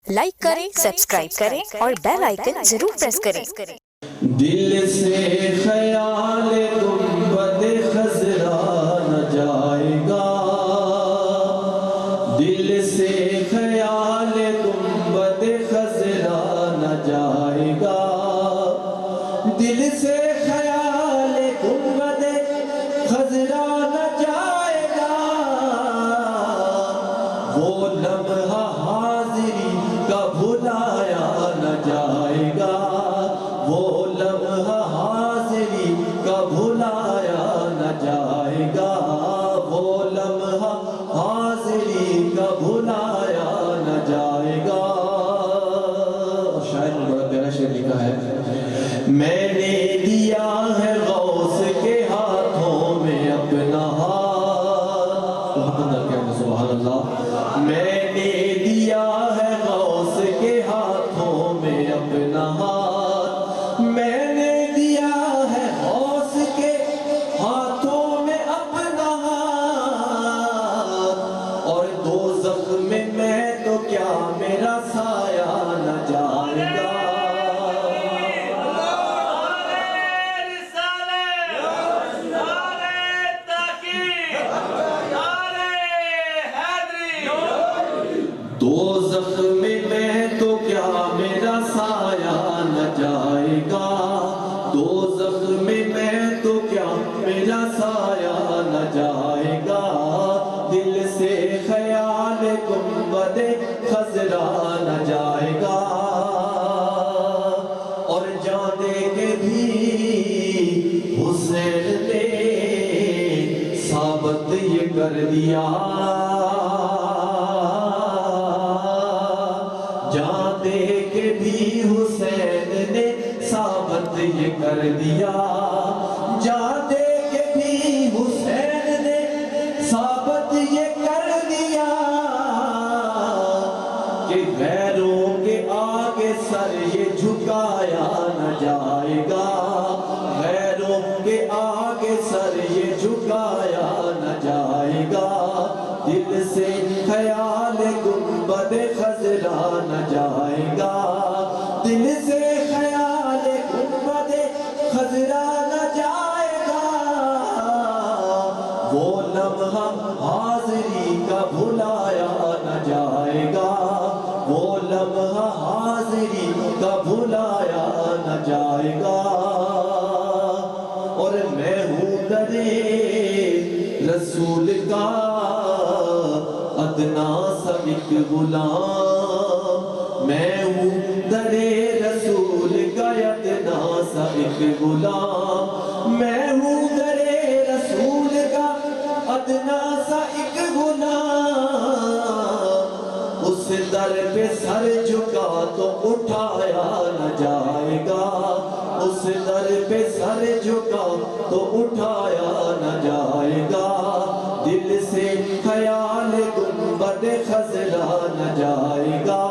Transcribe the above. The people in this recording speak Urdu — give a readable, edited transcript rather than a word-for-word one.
لائک کریں، سبسکرائب کریں اور بیل آئیکن ضرور پریس کریں۔ دل سے خیال گنبد خضرا نہ جائے گا، دل سے خیال گنبد خضرا نہ جائے گا، دل سے خیال گنبد خضرا نہ جائے گا، وہ لمحہ حاضری کا بھلایا نہ جائے گا، وہ لمحہ حاضری کا بھلایا نہ جائے گا، وہ لمحہ حاضری کا بھلایا نہ جائے گا۔ شاعر نے بڑا پیارا شعر لکھا ہے، میں نے دیا ہے غوث کے ہاتھوں میں اپنا ہاتھ، سبحان اللہ، میں نے دیا ہے غوث کے ہاتھوں میں اپنا ہاتھ، میں نے دیا ہے غوث کے ہاتھوں میں اپنا ہاتھ، اور دوزخ میں تو کیا میرا سایہ نہ جائے گا۔ دوزخ میں تو کیا میرا سایہ نہ جائے گا، دوزخ میں تو کیا میرا سایہ نہ جائے گا، دل سے خیال گنبد خضرا نہ جائے گا، اور جان دے کے بھی حسین نے ثابت یہ کر دیا، جان دے کے بھی حسین نے ثابت یہ کر دیا، جان دے کے بھی حسین نے ثابت یہ کر دیا، کہ غیروں کے آگے سر یہ جھکایا نہ جائے گا، غیروں کے آگے سر یہ جھکایا نہ جائے گا، دل سے خیال گنبد خضرا نہ جائے گا، دل سے خیال گنبد خضرا نہ جائے گا، وہ لمحہ حاضری کا بھلایا نہ جائے گا، وہ لمحہ حاضری کا بھلایا نہ جائے گا، اور میں ہوں درے رسول کا ادنا سا ایک غلام، میں ہوں درے رسول کا ادنا سا ایک غلام، میں ہوں درے رسول کا ادنا سا ایک غلام، اس در پہ سر جھکا تو اٹھایا نہ جائے گا، اس در پہ سر جھکا تو اٹھایا نہ جائے گا، دل سے خیال گنبد خضرا نہ جائے گا،